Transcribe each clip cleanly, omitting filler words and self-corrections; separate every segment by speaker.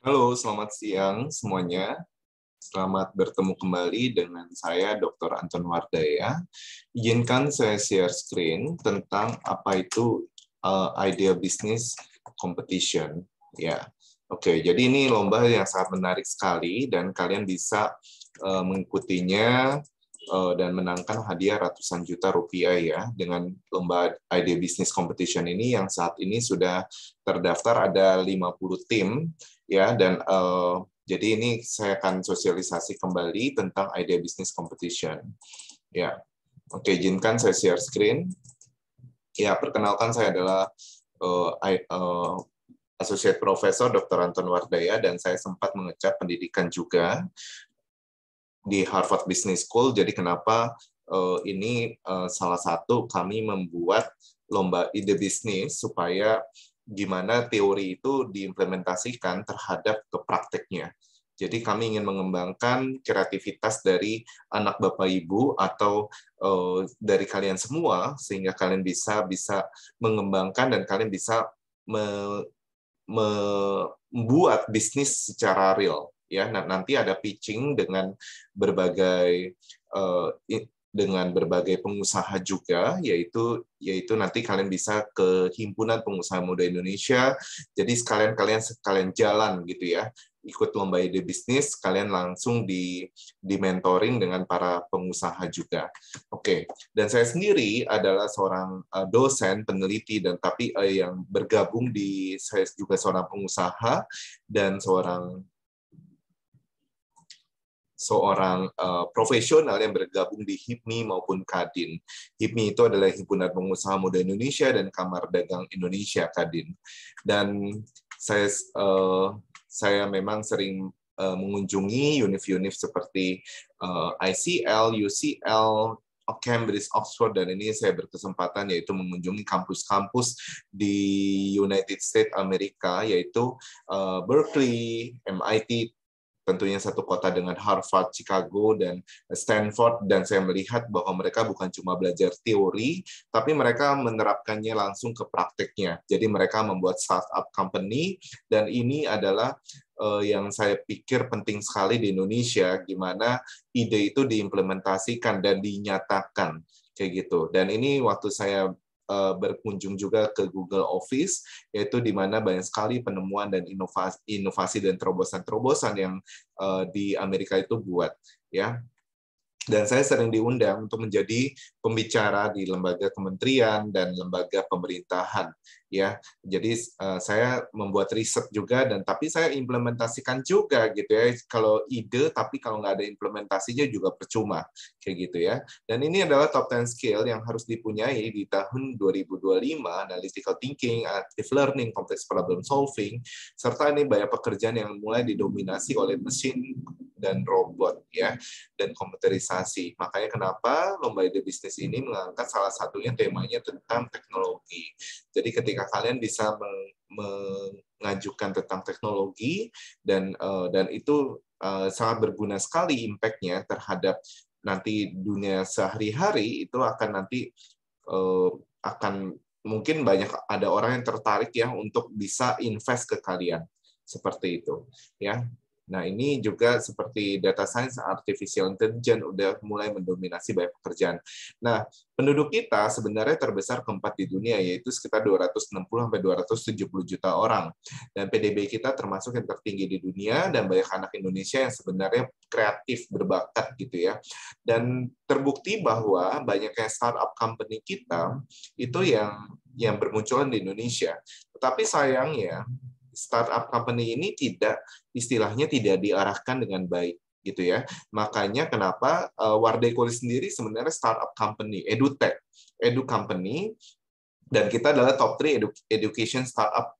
Speaker 1: Halo, selamat siang semuanya. Selamat bertemu kembali dengan saya, Dr. Anton Wardaya. Izinkan saya share screen tentang apa itu Idea Business Competition. Ya, oke. Jadi ini lomba yang sangat menarik sekali dan kalian bisa mengikutinya dan menangkan hadiah ratusan juta rupiah ya dengan lomba Idea Business Competition ini yang saat ini sudah terdaftar ada 50 tim ya dan jadi ini saya akan sosialisasi kembali tentang Idea Business Competition. Ya, oke, izinkan saya share screen. Ya, perkenalkan saya adalah Associate Professor Dr. Anton Wardaya dan saya sempat mengecap pendidikan juga di Harvard Business School. Jadi kenapa ini salah satu kami membuat lomba ide bisnis supaya gimana teori itu diimplementasikan terhadap ke prakteknya. Jadi kami ingin mengembangkan kreativitas dari anak bapak ibu atau dari kalian semua sehingga kalian bisa mengembangkan dan kalian bisa membuat bisnis secara real. Ya, nanti ada pitching berbagai dengan berbagai pengusaha juga, yaitu nanti kalian bisa ke Himpunan Pengusaha Muda Indonesia. Jadi kalian jalan gitu ya, ikut lomba ide bisnis, kalian langsung di mentoring dengan para pengusaha juga. Oke, dan saya sendiri adalah seorang dosen, peneliti, dan tapi yang bergabung saya juga seorang pengusaha dan seorang profesional yang bergabung di HIPMI maupun Kadin. HIPMI itu adalah Himpunan Pengusaha Muda Indonesia dan Kamar Dagang Indonesia Kadin. Dan saya memang sering mengunjungi univ-univ seperti ICL, UCL, Cambridge, Oxford, dan ini saya berkesempatan yaitu mengunjungi kampus-kampus di United States Amerika, yaitu Berkeley, MIT, tentunya satu kota dengan Harvard, Chicago, dan Stanford, dan saya melihat bahwa mereka bukan cuma belajar teori, tapi mereka menerapkannya langsung ke prakteknya. Jadi mereka membuat startup company, dan ini adalah yang saya pikir penting sekali di Indonesia, gimana ide itu diimplementasikan dan dinyatakan, kayak gitu. Dan ini waktu saya berkunjung juga ke Google Office, yaitu di mana banyak sekali penemuan dan inovasi dan terobosan-terobosan yang di Amerika itu buat, ya. Dan saya sering diundang untuk menjadi pembicara di lembaga kementerian dan lembaga pemerintahan, ya. Jadi saya membuat riset juga dan tapi saya implementasikan juga gitu ya. Kalau ide tapi kalau nggak ada implementasinya juga percuma, kayak gitu ya. Dan ini adalah top 10 skill yang harus dipunyai di tahun 2025, analytical thinking, active learning, complex problem solving, serta ini banyak pekerjaan yang mulai didominasi oleh mesin dan robot ya, dan komputerisasi. Makanya kenapa lomba ide bisnis ini mengangkat salah satunya temanya tentang teknologi. Jadi ketika kalian bisa mengajukan tentang teknologi dan itu sangat berguna sekali impact-nya terhadap nanti dunia sehari-hari, itu akan nanti akan mungkin banyak ada orang yang tertarik ya untuk bisa invest ke kalian seperti itu ya. Nah, ini juga seperti data science, artificial intelligence udah mulai mendominasi banyak pekerjaan. Nah, penduduk kita sebenarnya terbesar keempat di dunia, yaitu sekitar 260-270 juta orang. Dan PDB kita termasuk yang tertinggi di dunia, dan banyak anak Indonesia yang sebenarnya kreatif, berbakat gitu ya. Dan terbukti bahwa banyaknya startup company kita itu yang bermunculan di Indonesia. Tetapi sayangnya, startup company ini istilahnya tidak diarahkan dengan baik gitu ya. Makanya kenapa Wardaya sendiri sebenarnya startup company, edu company, dan kita adalah top 3 education startup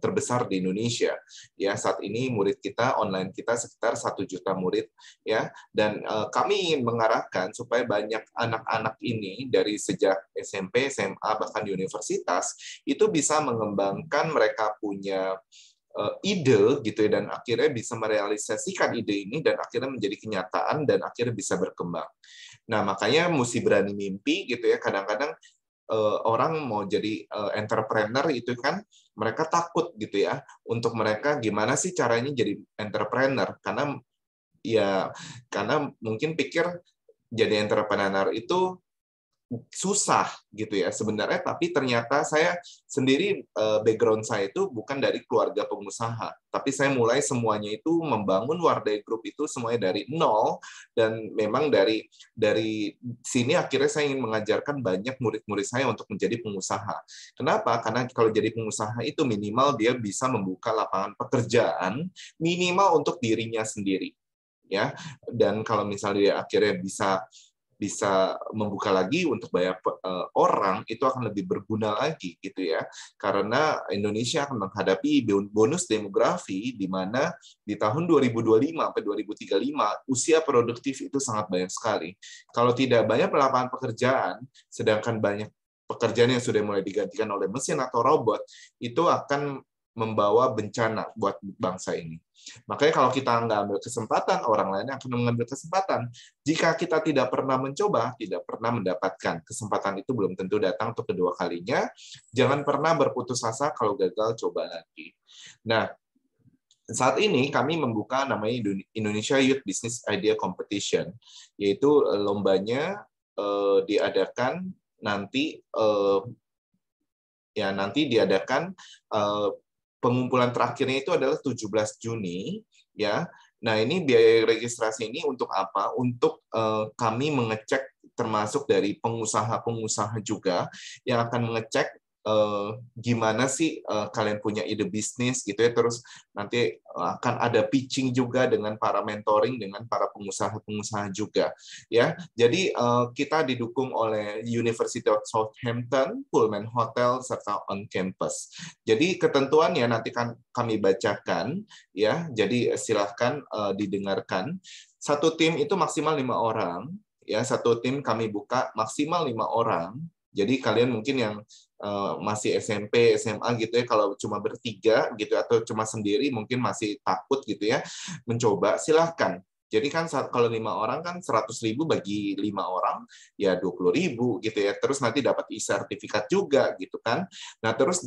Speaker 1: terbesar di Indonesia. Ya, saat ini murid kita online kita sekitar 1 juta murid ya, dan kami ingin mengarahkan supaya banyak anak-anak ini dari sejak SMP, SMA bahkan di universitas itu bisa mengembangkan mereka punya ide gitu ya, dan akhirnya bisa merealisasikan ide ini dan akhirnya menjadi kenyataan dan akhirnya bisa berkembang. Nah, makanya mesti berani mimpi gitu ya. Kadang-kadang orang mau jadi entrepreneur itu kan mereka takut gitu ya. Untuk mereka gimana sih caranya jadi entrepreneur? Karena mungkin pikir jadi entrepreneur itu susah gitu ya sebenarnya, tapi ternyata saya sendiri, background saya itu bukan dari keluarga pengusaha, tapi saya mulai semuanya itu membangun Wardai Group itu semuanya dari nol, dan memang dari sini akhirnya saya ingin mengajarkan banyak murid-murid saya untuk menjadi pengusaha. Kenapa? Karena kalau jadi pengusaha itu minimal dia bisa membuka lapangan pekerjaan minimal untuk dirinya sendiri, ya. Dan kalau misalnya dia akhirnya bisa membuka lagi untuk banyak orang, itu akan lebih berguna lagi gitu ya, karena Indonesia akan menghadapi bonus demografi di mana di tahun 2025 sampai 2035 usia produktif itu sangat banyak sekali. Kalau tidak banyak lapangan pekerjaan, sedangkan banyak pekerjaan yang sudah mulai digantikan oleh mesin atau robot, itu akan membawa bencana buat bangsa ini. Makanya kalau kita nggak ambil kesempatan, orang lain akan mengambil kesempatan. Jika kita tidak pernah mencoba, tidak pernah mendapatkan. Kesempatan itu belum tentu datang untuk kedua kalinya. Jangan pernah berputus asa, kalau gagal, coba lagi. Nah, saat ini kami membuka namanya Indonesia Youth Business Idea Competition, yaitu lombanya diadakan nanti diadakan pengumpulan terakhirnya itu adalah 17 Juni, ya. Nah, ini biaya registrasi ini untuk apa? Untuk kami mengecek, termasuk dari pengusaha-pengusaha juga yang akan mengecek gimana sih kalian punya ide bisnis gitu ya. Terus nanti akan ada pitching juga dengan para mentoring dengan para pengusaha-pengusaha juga, ya. Jadi kita didukung oleh University of Southampton, Pullman Hotel, serta on campus. Jadi ketentuannya nanti kan kami bacakan, ya. Jadi silahkan didengarkan. Satu tim itu maksimal 5 orang, ya. Satu tim kami buka maksimal 5 orang. Jadi kalian mungkin yang masih SMP, SMA gitu ya, kalau cuma bertiga gitu atau cuma sendiri mungkin masih takut gitu ya mencoba, silahkan. Jadi kan kalau 5 orang kan 100.000 bagi 5 orang ya 20.000 gitu ya. Terus nanti dapat e-sertifikat juga gitu kan. Nah, terus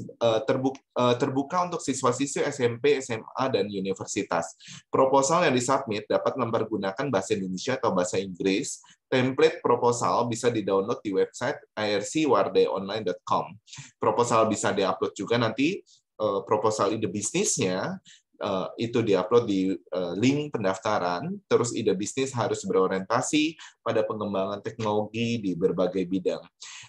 Speaker 1: terbuka untuk siswa-siswi SMP, SMA, dan universitas. Proposal yang disubmit dapat mempergunakan bahasa Indonesia atau bahasa Inggris. Template proposal bisa di-download di website ircwardaionline.com. Proposal bisa di-upload juga nanti, proposal ide bisnisnya itu diupload di link pendaftaran. Terus ide bisnis harus berorientasi pada pengembangan teknologi di berbagai bidang.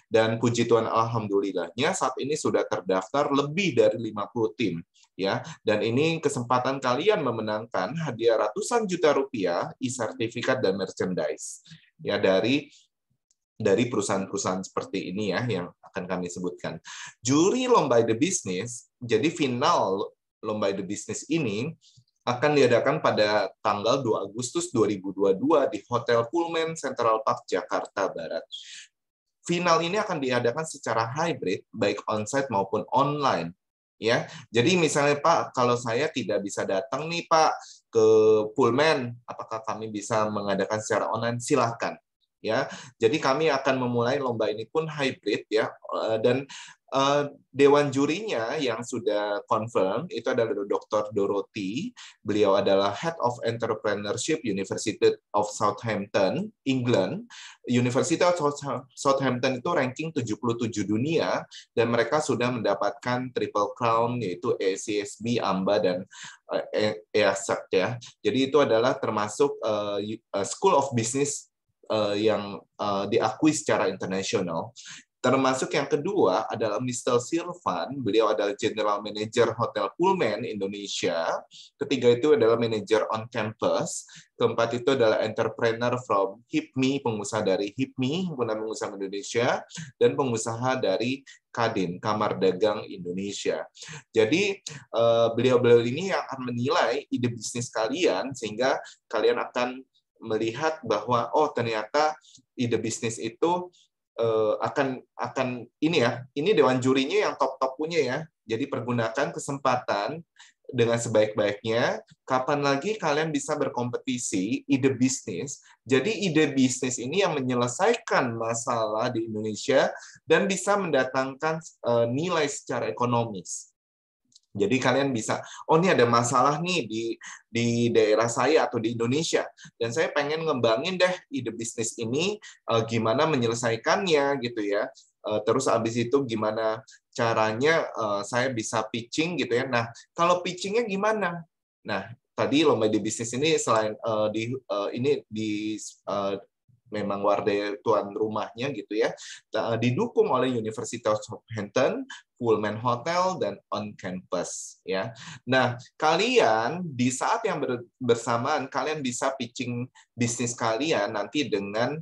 Speaker 1: Dan puji Tuhan, alhamdulillahnya saat ini sudah terdaftar lebih dari 50 tim, ya. Dan ini kesempatan kalian memenangkan hadiah ratusan juta rupiah, e-sertifikat dan merchandise, ya, dari perusahaan-perusahaan seperti ini ya yang akan kami sebutkan. Juri lomba ide bisnis, jadi final lomba ide bisnis ini akan diadakan pada tanggal 2 Agustus 2022 di Hotel Pullman Central Park, Jakarta Barat. Final ini akan diadakan secara hybrid, baik onsite maupun online. Ya, jadi misalnya Pak, kalau saya tidak bisa datang nih Pak ke Pullman, apakah kami bisa mengadakan secara online? Silahkan. Ya, jadi kami akan memulai lomba ini pun hybrid ya, dan dewan jurinya yang sudah confirm itu adalah Dr. Dorothy. Beliau adalah Head of Entrepreneurship University of Southampton, England. University of Southampton itu ranking 77 dunia dan mereka sudah mendapatkan Triple Crown yaitu ACSB, AMBA dan EASAC ya. Jadi itu adalah termasuk School of Business yang diakui secara internasional. Termasuk yang kedua adalah Mr. Silvan, beliau adalah General Manager Hotel Pullman Indonesia. Ketiga itu adalah Manager on Campus. Keempat itu adalah Entrepreneur from HIPMI, pengusaha dari HIPMI, Himpunan Pengusaha Indonesia, dan pengusaha dari Kadin, Kamar Dagang Indonesia. Jadi beliau-beliau ini yang akan menilai ide bisnis kalian, sehingga kalian akan melihat bahwa oh ternyata ide bisnis itu akan ini ya, ini dewan jurinya yang top punya ya. Jadi pergunakan kesempatan dengan sebaik-baiknya, kapan lagi kalian bisa berkompetisi ide bisnis. Jadi ide bisnis ini yang menyelesaikan masalah di Indonesia dan bisa mendatangkan nilai secara ekonomis. Jadi kalian bisa, oh ini ada masalah nih di daerah saya atau di Indonesia, dan saya pengen ngembangin deh ide bisnis ini, gimana menyelesaikannya gitu ya. Terus abis itu gimana caranya saya bisa pitching gitu ya. Nah, kalau pitchingnya gimana? Nah, tadi lomba ide bisnis ini selain memang Wardah tuan rumahnya gitu ya, didukung oleh University of Southampton, Pullman Hotel, dan on campus ya. Nah, kalian di saat yang bersamaan kalian bisa pitching bisnis kalian nanti dengan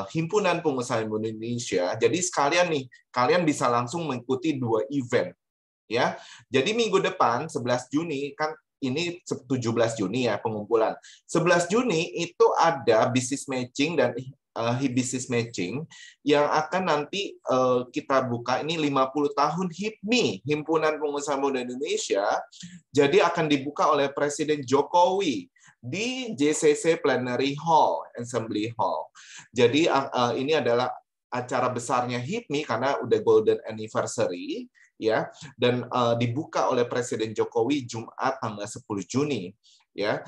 Speaker 1: Himpunan Pengusaha Indonesia. Jadi sekalian nih, kalian bisa langsung mengikuti 2 event ya. Jadi minggu depan 11 Juni kan ini 17 Juni ya pengumpulan. 11 Juni itu ada business matching dan business matching yang akan nanti kita buka ini 50 tahun HIPMI, Himpunan Pengusaha Muda Indonesia. Jadi akan dibuka oleh Presiden Jokowi di JCC Plenary Hall, Assembly Hall. Jadi ini adalah acara besarnya HIPMI karena udah golden anniversary ya, dan dibuka oleh Presiden Jokowi Jumat tanggal 10 Juni ya,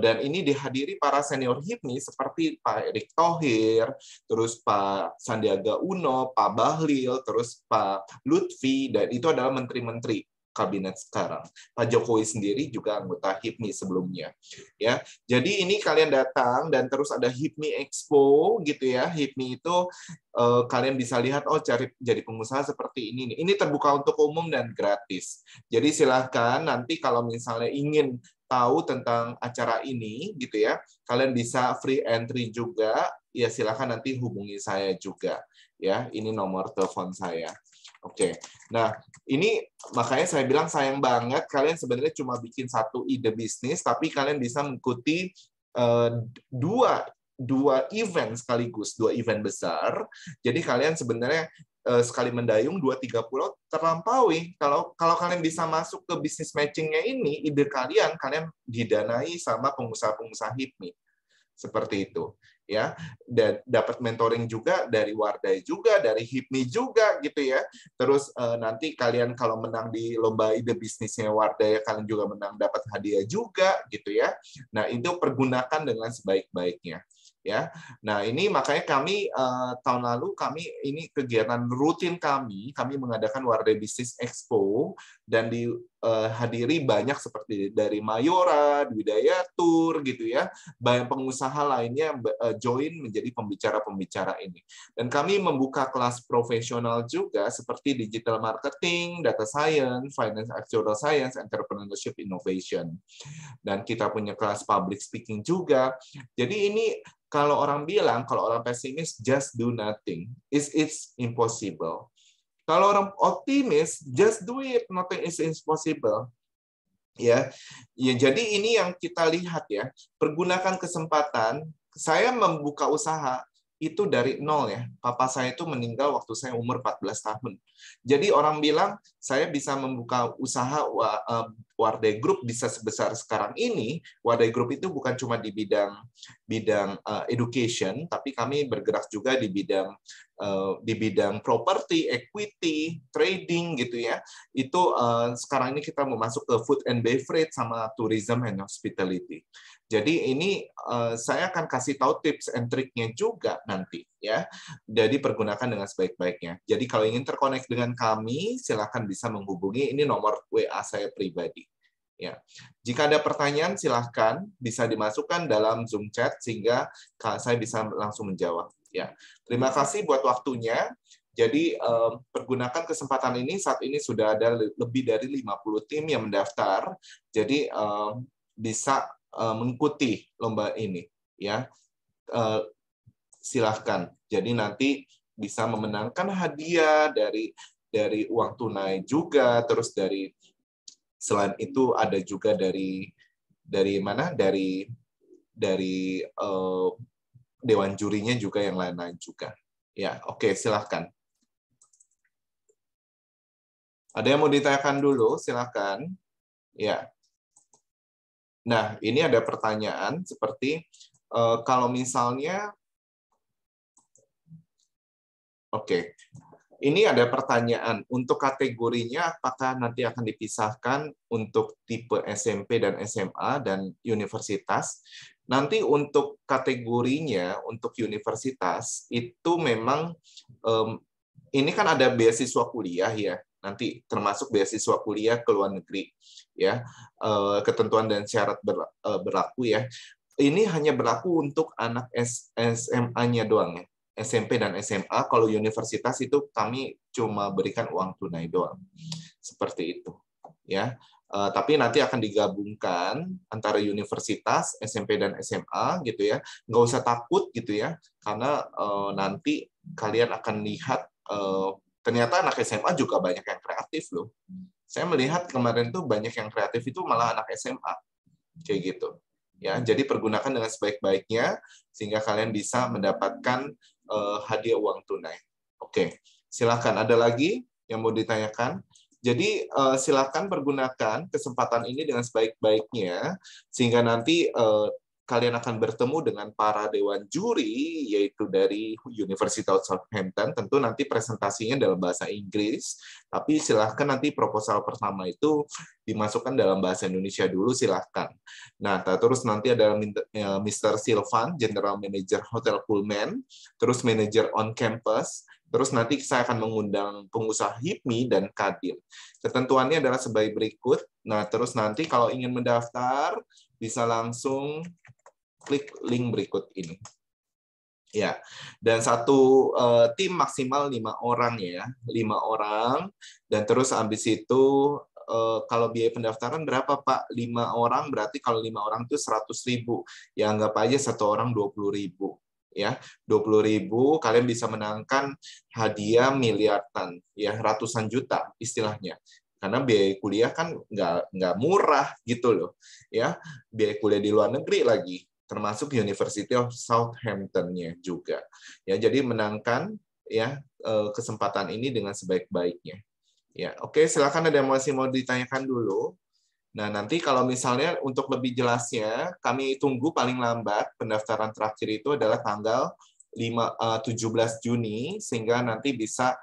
Speaker 1: dan ini dihadiri para senior HIPMI seperti Pak Erick Thohir, terus Pak Sandiaga Uno, Pak Bahlil, terus Pak Lutfi, dan itu adalah menteri-menteri kabinet sekarang. Pak Jokowi sendiri juga anggota HIPMI sebelumnya. Ya, jadi ini kalian datang dan terus ada HIPMI Expo gitu ya. HIPMI itu kalian bisa lihat jadi pengusaha seperti ini nih. Ini terbuka untuk umum dan gratis. Jadi silahkan nanti kalau misalnya ingin tahu tentang acara ini gitu ya, kalian bisa free entry juga. Ya silahkan nanti hubungi saya juga. Ya, ini nomor telepon saya. Oke, nah ini makanya saya bilang sayang banget kalian sebenarnya cuma bikin satu ide bisnis, tapi kalian bisa mengikuti dua event sekaligus, 2 event besar. Jadi kalian sebenarnya sekali mendayung 2-3 pulau terlampaui. Kalau kalian bisa masuk ke bisnis matchingnya ini, ide kalian didanai sama pengusaha-pengusaha HIPMI. Seperti itu ya, dan dapat mentoring juga dari Wardah juga, dari HIPMI juga gitu ya. Terus nanti kalian kalau menang di lomba ide bisnisnya Wardah, kalian juga menang dapat hadiah juga gitu ya. Nah, itu pergunakan dengan sebaik-baiknya ya. Nah, ini makanya kami tahun lalu ini kegiatan rutin kami mengadakan Wardah Business Expo dan dihadiri banyak seperti dari Mayora, Widaya Tour gitu ya. Banyak pengusaha lainnya join menjadi pembicara-pembicara ini. Dan kami membuka kelas profesional juga seperti digital marketing, data science, finance actuarial science, entrepreneurship innovation. Dan kita punya kelas public speaking juga. Jadi ini kalau orang pesimis, just do nothing. It's impossible. Kalau orang optimis, just do it. Nothing is impossible. Ya, jadi ini yang kita lihat ya. Pergunakan kesempatan. Saya membuka usaha itu dari nol ya. Papa saya itu meninggal waktu saya umur 14 tahun. Jadi orang bilang saya bisa membuka usaha Wardah Group bisa sebesar sekarang ini. Wardah Group itu bukan cuma di bidang education, tapi kami bergerak juga di bidang property, equity, trading gitu ya. Itu sekarang ini kita mau masuk ke food and beverage sama tourism and hospitality. Jadi ini saya akan kasih tahu tips and triknya juga nanti ya. Jadi pergunakan dengan sebaik-baiknya. Jadi kalau ingin terkonek dengan kami, silakan bisa menghubungi, ini nomor WA saya pribadi. Ya. Jika ada pertanyaan silahkan bisa dimasukkan dalam Zoom chat sehingga saya bisa langsung menjawab. Ya. Terima kasih buat waktunya. Jadi pergunakan kesempatan ini, saat ini sudah ada lebih dari 50 tim yang mendaftar. Jadi bisa mengikuti lomba ini ya. Silahkan. Jadi nanti bisa memenangkan hadiah dari uang tunai juga, terus selain itu ada juga dari mana? Dari dewan jurinya juga yang lain-lain juga. Ya, oke, silahkan. Ada yang mau ditanyakan dulu? Silakan. Ya. Nah, ini ada pertanyaan seperti kalau misalnya, oke, ini ada pertanyaan untuk kategorinya apakah nanti akan dipisahkan untuk tipe SMP dan SMA dan universitas. Nanti untuk kategorinya untuk universitas itu memang ini kan ada beasiswa kuliah ya. Nanti termasuk beasiswa kuliah ke luar negeri ya. Ketentuan dan syarat berlaku ya. Ini hanya berlaku untuk anak SMA-nya doang ya. SMP dan SMA, kalau universitas itu kami cuma berikan uang tunai doang. Seperti itu. Ya. Tapi nanti akan digabungkan antara universitas, SMP dan SMA gitu ya. Nggak usah takut gitu ya, karena nanti kalian akan lihat ternyata anak SMA juga banyak yang kreatif loh. Saya melihat kemarin tuh banyak yang kreatif itu malah anak SMA. Kayak gitu. Ya, jadi pergunakan dengan sebaik-baiknya sehingga kalian bisa mendapatkan hadiah uang tunai. Oke, silakan. Ada lagi yang mau ditanyakan? Jadi silakan pergunakan kesempatan ini dengan sebaik-baiknya sehingga nanti kalian akan bertemu dengan para dewan juri, yaitu dari Universitas Southampton. Tentu nanti presentasinya dalam bahasa Inggris, tapi silahkan nanti proposal pertama itu dimasukkan dalam bahasa Indonesia dulu, silahkan. Nah, terus nanti ada Mr. Silvan, General Manager Hotel Pullman, terus Manager on Campus, terus nanti saya akan mengundang pengusaha HIPMI dan Kadin. Ketentuannya adalah sebagai berikut. Nah, terus nanti kalau ingin mendaftar, bisa langsung klik link berikut ini. Ya, dan satu tim maksimal 5 orang ya, 5 orang. Dan terus habis itu kalau biaya pendaftaran berapa Pak? 5 orang berarti kalau 5 orang itu 100.000. Ya anggap aja satu orang 20.000. Ya, 20.000 kalian bisa menangkan hadiah miliaran, ya ratusan juta istilahnya. Karena biaya kuliah kan nggak murah gitu loh, ya biaya kuliah di luar negeri lagi. Termasuk University of Southampton-nya juga. Ya, jadi menangkan ya kesempatan ini dengan sebaik-baiknya. Ya, oke, silakan ada yang masih mau ditanyakan dulu. Nah, nanti kalau misalnya untuk lebih jelasnya, kami tunggu paling lambat pendaftaran terakhir itu adalah tanggal 17 Juni, sehingga nanti bisa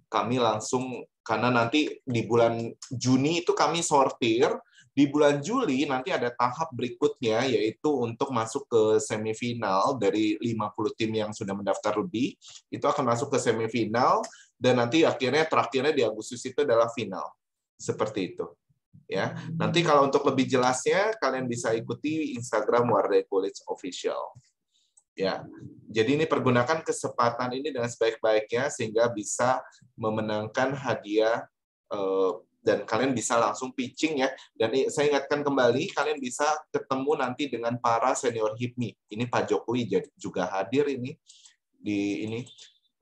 Speaker 1: kami langsung, karena nanti di bulan Juni itu kami sortir, di bulan Juli nanti ada tahap berikutnya, yaitu untuk masuk ke semifinal dari 50 tim yang sudah mendaftar lebih, itu akan masuk ke semifinal, dan nanti akhirnya terakhirnya di Agustus itu adalah final. Seperti itu. Ya, nanti kalau untuk lebih jelasnya kalian bisa ikuti Instagram Wardah College Official. Ya, jadi ini pergunakan kesempatan ini dengan sebaik-baiknya sehingga bisa memenangkan hadiah dan kalian bisa langsung pitching ya. Dan saya ingatkan kembali, kalian bisa ketemu nanti dengan para senior HIPMI. Ini Pak Jokowi juga hadir ini di ini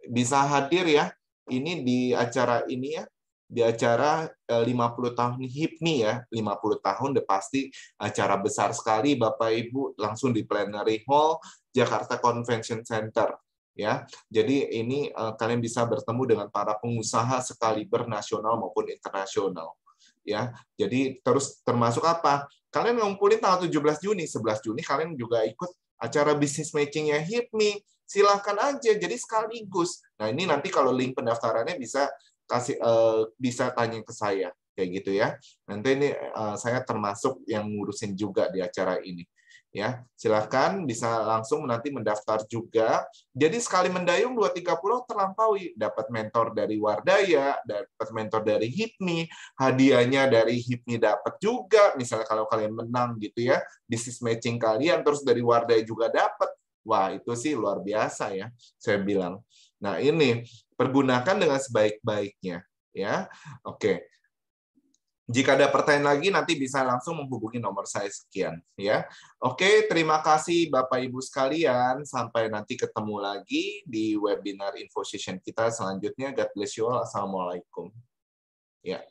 Speaker 1: bisa hadir ya. Ini di acara ini ya. Di acara 50 tahun HIPMI ya, 50 tahun udah pasti acara besar sekali Bapak Ibu, langsung di Plenary Hall Jakarta Convention Center ya. Jadi ini kalian bisa bertemu dengan para pengusaha sekaliber nasional maupun internasional ya. Jadi terus termasuk apa? Kalian ngumpulin tanggal 17 Juni, 11 Juni kalian juga ikut acara bisnis matching-nya HIPMI. Silahkan aja, jadi sekaligus. Nah, ini nanti kalau link pendaftarannya bisa bisa tanya ke saya kayak gitu ya. Nanti ini saya termasuk yang ngurusin juga di acara ini. Ya, silakan bisa langsung nanti mendaftar juga. Jadi sekali mendayung 2-3 pulau terlampaui, dapat mentor dari Wardaya, dapat mentor dari HIPMI, hadiahnya dari HIPMI dapat juga. Misalnya kalau kalian menang gitu ya, bisnis matching kalian terus dari Wardaya juga dapat. Wah, itu sih luar biasa ya, saya bilang. Nah, ini pergunakan dengan sebaik-baiknya ya. Oke. Jika ada pertanyaan lagi nanti bisa langsung menghubungi nomor saya sekian ya. Oke, terima kasih Bapak Ibu sekalian. Sampai nanti ketemu lagi di webinar info session kita selanjutnya. God bless you all. Assalamualaikum. Ya.